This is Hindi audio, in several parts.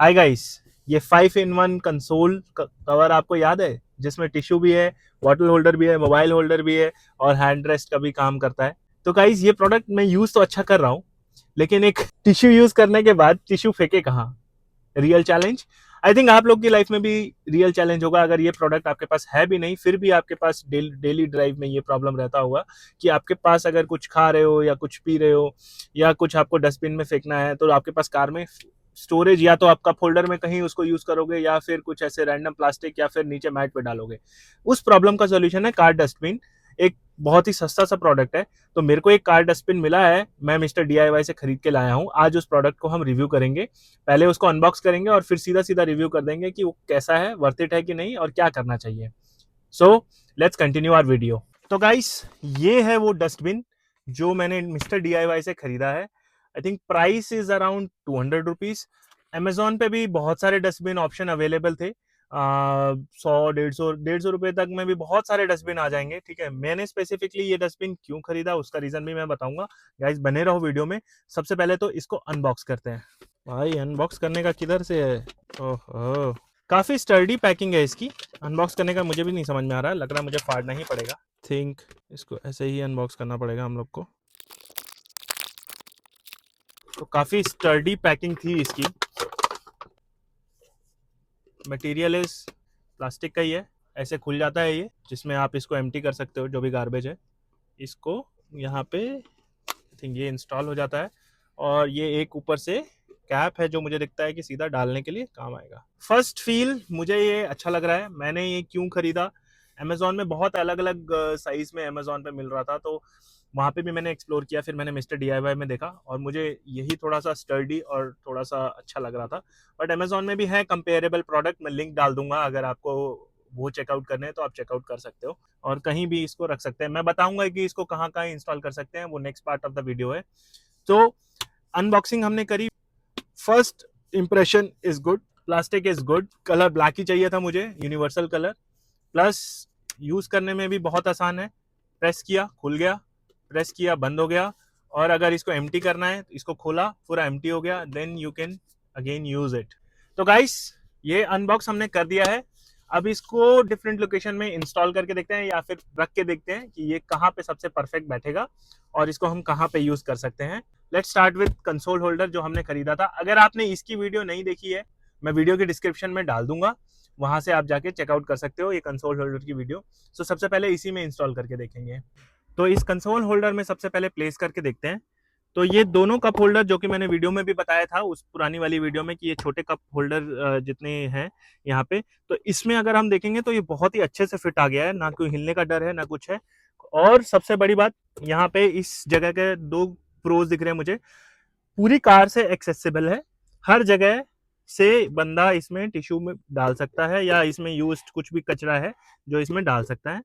हाय गाइस, ये 5 in 1 कंसोल कवर आपको याद है, जिसमें टिश्यू भी है, बॉटल होल्डर भी है, मोबाइल होल्डर भी है और हैंड रेस्ट का भी काम करता है। तो गाइस, ये प्रोडक्ट मैं यूज तो अच्छा कर रहा हूँ, लेकिन एक टिश्यू यूज करने के बाद टिश्यू फेंके कहाँ? Real challenge. आई थिंक आप लोग की लाइफ में भी रियल चैलेंज होगा। अगर ये प्रोडक्ट आपके पास है भी नहीं, फिर भी आपके पास डेली ड्राइव में ये प्रॉब्लम रहता होगा कि आपके पास अगर कुछ खा रहे हो या कुछ पी रहे हो या कुछ आपको डस्टबिन में फेंकना है, तो आपके पास कार में स्टोरेज या तो आप कप होल्डर में कहीं उसको यूज करोगे या फिर कुछ ऐसे रैंडम प्लास्टिक या फिर नीचे मैट पे डालोगे। उस प्रॉब्लम का सोल्यूशन है कार डस्टबिन। एक बहुत ही सस्ता सा प्रोडक्ट है। तो मेरे को एक कार डस्टबिन मिला है, मैं मिस्टर DIY से खरीद के लाया हूँ। आज उस प्रोडक्ट को हम रिव्यू करेंगे। पहले उसको अनबॉक्स करेंगे और फिर सीधा सीधा रिव्यू कर देंगे कि वो कैसा है, वर्थ इट है कि नहीं और क्या करना चाहिए। So let's continue our video. तो गाइस, ये है वो डस्टबिन जो मैंने मिस्टर DIY से खरीदा है। I think price is around 200 rupees. Amazon पे भी बहुत सारे डस्टबिन ऑप्शन अवेलेबल थे। 100 150 रुपए तक में भी बहुत सारे डस्टबिन आ जाएंगे। ठीक है, मैंने स्पेसिफिकली ये डस्टबिन क्यों खरीदा उसका रीजन भी मैं बताऊंगा। गाइस, बने रहो वीडियो में। सबसे पहले तो इसको अनबॉक्स करते हैं। भाई, अनबॉक्स करने का किधर से है? ओहो, काफी स्टर्डी पैकिंग है इसकी। अनबॉक्स करने का मुझे भी नहीं समझ में आ रहा है, लग रहा है मुझे फाड़ना ही पड़ेगा। थिंक इसको ऐसे ही अनबॉक्स करना पड़ेगा हम लोग को। तो काफी स्टर्डी पैकिंग थी इसकी। मटेरियल इज प्लास्टिक का ही है, ऐसे खुल जाता है ये, जिसमें आप इसको एम्प्टी कर सकते हो जो भी गार्बेज है। इसको यहाँ पे आई थिंक ये इंस्टॉल हो जाता है और ये एक ऊपर से कैप है जो मुझे दिखता है कि सीधा डालने के लिए काम आएगा। फर्स्ट फील मुझे ये अच्छा लग रहा है। मैंने ये क्यों खरीदा, अमेजोन में बहुत अलग अलग साइज में अमेजोन पे मिल रहा था, तो वहाँ पे भी मैंने एक्सप्लोर किया। फिर मैंने मिस्टर DIY में देखा और मुझे यही थोड़ा सा स्टर्डी और थोड़ा सा अच्छा लग रहा था। बट अमेजोन में भी है कंपेरेबल प्रोडक्ट, मैं लिंक डाल दूंगा। अगर आपको वो चेकआउट करने हैं तो आप चेकआउट कर सकते हो और कहीं भी इसको रख सकते हैं। मैं बताऊंगा कि इसको कहाँ कहाँ इंस्टॉल कर सकते हैं, वो next part of the video है। तो अनबॉक्सिंग हमने करी। First impression is good, plastic is good. Colour black ही चाहिए था मुझे, यूनिवर्सल कलर। प्लस यूज करने में भी बहुत आसान है। प्रेस किया खुल गया, प्रेस किया बंद हो गया। और अगर इसको एम्प्टी करना है तो इसको खोला, पूरा एम्प्टी हो गया, then you can again use it. तो गाइस, ये अनबॉक्स हमने कर दिया है। अब इसको डिफरेंट लोकेशन में इंस्टॉल करके देखते हैं या फिर रख के देखते हैं कि ये कहाँ पे सबसे परफेक्ट बैठेगा और इसको हम कहाँ पे यूज कर सकते हैं। Let's start with console holder जो हमने खरीदा था। अगर आपने इसकी वीडियो नहीं देखी है, मैं वीडियो के डिस्क्रिप्शन में डाल दूंगा, वहां से आप जाके चेकआउट कर सकते हो ये कंसोल होल्डर की वीडियो। सो सबसे पहले इसी में इंस्टॉल करके देखेंगे। तो इस कंसोल होल्डर में सबसे पहले प्लेस करके देखते हैं। तो ये दोनों कप होल्डर जो कि मैंने वीडियो में भी बताया था, उस पुरानी वाली वीडियो में, कि ये छोटे कप होल्डर जितने हैं यहाँ पे, तो इसमें अगर हम देखेंगे तो ये बहुत ही अच्छे से फिट आ गया है, ना कोई हिलने का डर है ना कुछ है। और सबसे बड़ी बात, यहाँ पे इस जगह के दो प्रोज दिख रहे हैं मुझे। पूरी कार से एक्सेसिबल है, हर जगह से बंदा इसमें टिश्यू में डाल सकता है या इसमें यूज्ड कुछ भी कचरा है जो इसमें डाल सकता है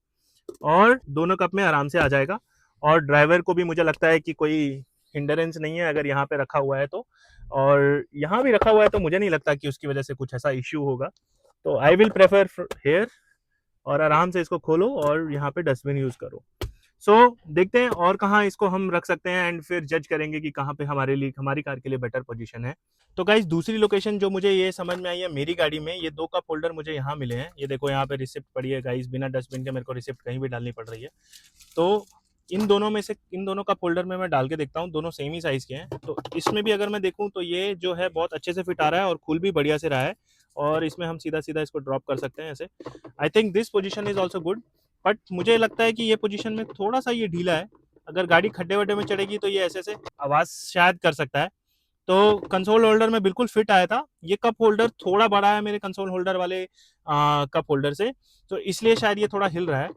और दोनों कप में आराम से आ जाएगा। और ड्राइवर को भी मुझे लगता है कि कोई हिंडरेंस नहीं है अगर यहाँ पे रखा हुआ है तो। और यहाँ भी रखा हुआ है तो मुझे नहीं लगता कि उसकी वजह से कुछ ऐसा इश्यू होगा। तो आई विल प्रेफर हेयर। और आराम से इसको खोलो और यहाँ पे डस्टबिन यूज करो। देखते हैं और कहाँ इसको हम रख सकते हैं एंड फिर जज करेंगे कि कहाँ पे हमारे लिए, हमारी कार के लिए बेटर पोजीशन है। तो गाइस, दूसरी लोकेशन जो मुझे ये समझ में आई है, मेरी गाड़ी में ये दो कप होल्डर मुझे यहाँ मिले हैं। ये देखो, यहाँ पे रिसिप्ट पड़ी है गाइस, बिना डस्टबिन के मेरे को रिसिप्ट कहीं भी डालनी पड़ रही है। तो इन दोनों में से, इन दोनों का फोल्डर में मैं डाल के देखता हूँ, दोनों सेम ही साइज के हैं। तो इसमें भी अगर मैं देखूँ तो ये जो है बहुत अच्छे से फिट आ रहा है और खुल भी बढ़िया से रहा है। और इसमें हम सीधा सीधा इसको ड्रॉप कर सकते हैं ऐसे। I think this position is also good. But मुझे लगता है कि ये पोजीशन में थोड़ा सा ये ढीला है। अगर गाड़ी खड्डे वड्डे में चढ़ेगी तो ये ऐसे से आवाज शायद कर सकता है। तो कंसोल होल्डर में बिल्कुल फिट आया था। ये कप होल्डर थोड़ा बड़ा है मेरे कंसोल होल्डर वाले कप होल्डर से, तो इसलिए शायद ये थोड़ा हिल रहा है।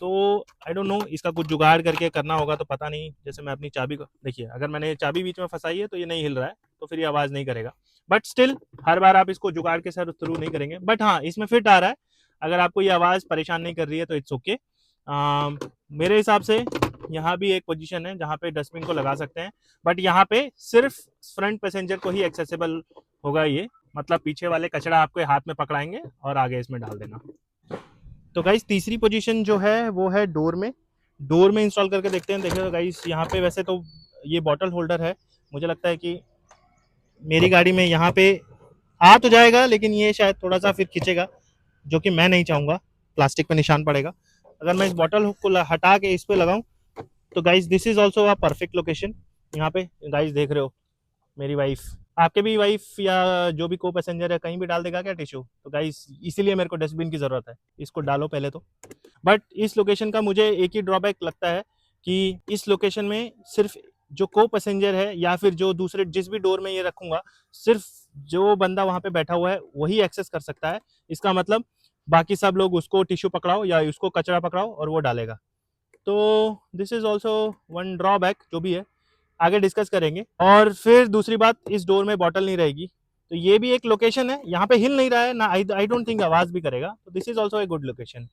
तो आई डोंट नो, इसका कुछ जुगाड़ करके करना होगा। तो पता नहीं, जैसे मैं अपनी चाबी को देखिए, अगर मैंने चाबी बीच में फंसाई है तो ये नहीं हिल रहा है, तो फिर ये आवाज नहीं करेगा। बट स्टिल, हर बार आप इसको जुगाड़ के साथ थ्रू नहीं करेंगे। बट हाँ, इसमें फिट आ रहा है। अगर आपको ये आवाज परेशान नहीं कर रही है तो इट्स ओके। मेरे हिसाब से यहाँ भी एक पोजीशन है जहाँ पे डस्टबिन को लगा सकते हैं। बट यहाँ पे सिर्फ फ्रंट पैसेंजर को ही एक्सेसिबल होगा ये, मतलब पीछे वाले कचरा आपके हाथ में पकड़ाएंगे और आगे इसमें डाल देना। तो गाइस, तीसरी पोजीशन जो है वो है डोर में। डोर में इंस्टॉल करके देखते हैं। देखिए गाइस, यहाँ पे वैसे तो ये बॉटल होल्डर है, मुझे लगता है कि मेरी गाड़ी में यहाँ पे आ तो जाएगा, लेकिन ये शायद थोड़ा सा फिर खींचेगा, जो कि मैं नहीं चाहूंगा, प्लास्टिक पे निशान पड़ेगा। अगर मैं इस बॉटल हुक को हटा के इस पे लगाऊं, तो guys this is also a perfect location. यहाँ पे गाइस देख रहे हो मेरी वाइफ, आपके भी वाइफ या जो भी को पैसेंजर है कहीं भी डाल देगा क्या टिश्यू? तो गाइस इसीलिए मेरे को डस्टबिन की जरूरत है, इसको डालो पहले तो। बट इस लोकेशन का मुझे एक ही ड्रॉबैक लगता है कि इस लोकेशन में सिर्फ जो को पैसेंजर है या फिर जो दूसरे जिस भी डोर में ये रखूंगा, सिर्फ जो बंदा वहां पे बैठा हुआ है वही एक्सेस कर सकता है। इसका मतलब बाकी सब लोग उसको टिश्यू पकड़ाओ या उसको कचरा पकड़ाओ और वो डालेगा। तो this is also one drawback, जो भी है आगे डिस्कस करेंगे। और फिर दूसरी बात, इस डोर में बॉटल नहीं रहेगी, तो ये भी एक लोकेशन है, यहाँ पे हिल नहीं रहा है ना, आई डोंट थिंक आवाज भी करेगा, तो this is also a good location.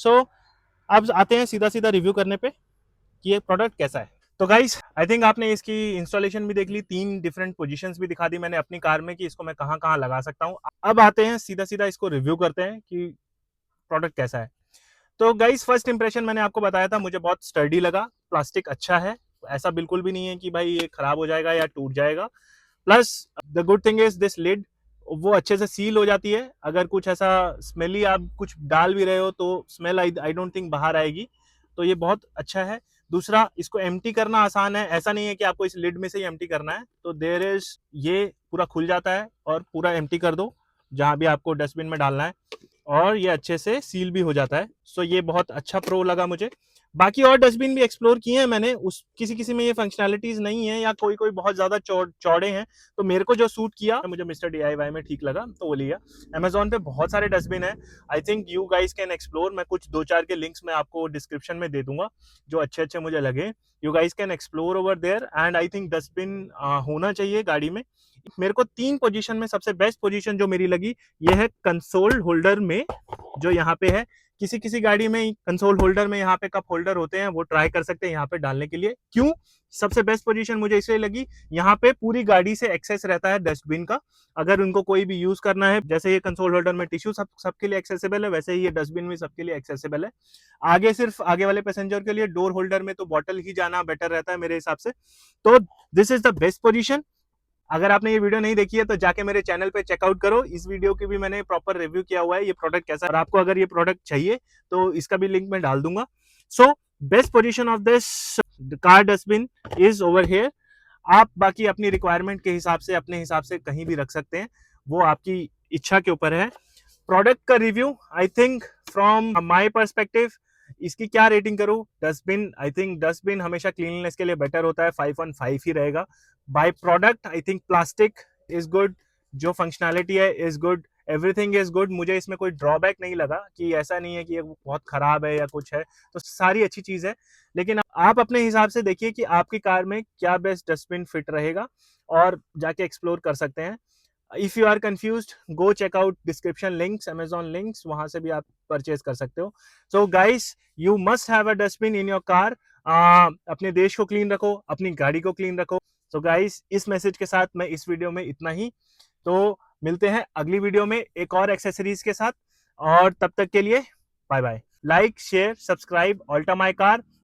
So अब आते हैं सीधा सीधा रिव्यू करने पे कि ये प्रोडक्ट कैसा है। तो गाइस आई थिंक आपने इसकी इंस्टॉलेशन भी देख ली, 3 डिफरेंट पोजीशंस भी दिखा दी मैंने अपनी कार में कि इसको मैं कहाँ कहाँ लगा सकता हूँ। अब आते हैं सीधा सीधा इसको रिव्यू करते हैं कि प्रोडक्ट कैसा है। तो गाइस फर्स्ट इंप्रेशन मैंने आपको बताया था, मुझे बहुत स्टर्डी लगा, प्लास्टिक अच्छा है, ऐसा बिल्कुल भी नहीं है कि भाई ये खराब हो जाएगा या टूट जाएगा। Plus the good thing is this lid, वो अच्छे से सील हो जाती है, अगर कुछ ऐसा स्मेली आप कुछ डाल भी रहे हो तो स्मेल आई डोंट थिंक बाहर आएगी, तो ये बहुत अच्छा है। दूसरा, इसको एम्प्टी करना आसान है, ऐसा नहीं है कि आपको इस लिड में से ही एम्प्टी करना है, तो देयर इज ये पूरा खुल जाता है और पूरा एम्प्टी कर दो जहां भी आपको डस्टबिन में डालना है, और ये अच्छे से सील भी हो जाता है। सो ये बहुत अच्छा प्रो लगा मुझे। बाकी और डस्टबिन भी एक्सप्लोर किए हैं मैंने, उस किसी किसी में ये फंक्शनैलिटीज नहीं है या कोई कोई बहुत ज्यादा चौड़े हैं, तो मेरे को जो सूट किया मुझे मिस्टर DIY में ठीक लगा तो वो लिया। अमेजोन पे बहुत सारे डस्टबिन है, I think you guys can explore, मैं कुछ 2-4 के लिंक्स मैं आपको डिस्क्रिप्शन में दे दूंगा जो अच्छे अच्छे मुझे लगे। You guys can explore over there, and I think dustbin होना चाहिए गाड़ी में। मेरे को 3 पोजीशन में सबसे बेस्ट पोजीशन जो मेरी लगी ये है कंसोल होल्डर में, जो यहाँ पे है। किसी किसी गाड़ी में कंसोल होल्डर में यहाँ पे कप होल्डर होते हैं, वो ट्राई कर सकते हैं यहाँ पे डालने के लिए। क्यों सबसे बेस्ट पोजीशन मुझे इसलिए लगी, यहाँ पे पूरी गाड़ी से एक्सेस रहता है डस्टबिन का, अगर उनको कोई भी यूज करना है, जैसे ये कंसोल होल्डर में टिश्यू सबके लिए एक्सेसिबल है, वैसे ही ये डस्टबिन भी सबके लिए एक्सेसिबल है। आगे सिर्फ आगे वाले पैसेंजर के लिए, डोर होल्डर में तो बॉटल ही जाना बेटर रहता है मेरे हिसाब से। तो this is the best position. अगर आपने ये वीडियो नहीं देखी है तो जाके मेरे चैनल पे चेकआउट करो, इस वीडियो की भी मैंने प्रॉपर रिव्यू किया हुआ है ये प्रोडक्ट कैसा है, और आपको अगर ये प्रोडक्ट चाहिए तो इसका भी लिंक मैं डाल दूंगा। So best position of this car dustbin is over here. आप बाकी अपनी रिक्वायरमेंट के हिसाब से अपने हिसाब से कहीं भी रख सकते हैं, वो आपकी इच्छा के ऊपर है। प्रोडक्ट का review I think from my perspective, इसकी क्या रेटिंग करूं? डस्टबिन, आई थिंक डस्टबिन हमेशा क्लीननेस के लिए बेटर होता है, 5/5 ही रहेगा। By product I think plastic is good, जो फंक्शनैलिटी है is good, everything is good, मुझे इसमें कोई ड्रॉबैक नहीं लगा कि ऐसा नहीं है कि ये बहुत खराब है या कुछ है, तो सारी अच्छी चीज है। लेकिन आप अपने हिसाब से देखिए कि आपकी कार में क्या बेस्ट डस्टबिन फिट रहेगा और जाके एक्सप्लोर कर सकते हैं। If you are confused, go check out description links, Amazon links, वहां से भी आप परचेज कर सकते हो। So guys you must have a dustbin in your car. अपने देश को क्लीन रखो, अपनी गाड़ी को क्लीन रखो। सो गाइस इस मैसेज के साथ मैं इस वीडियो में इतना ही, तो मिलते हैं अगली वीडियो में एक और एक्सेसरीज के साथ, और तब तक के लिए bye bye. Like share subscribe Alto my car,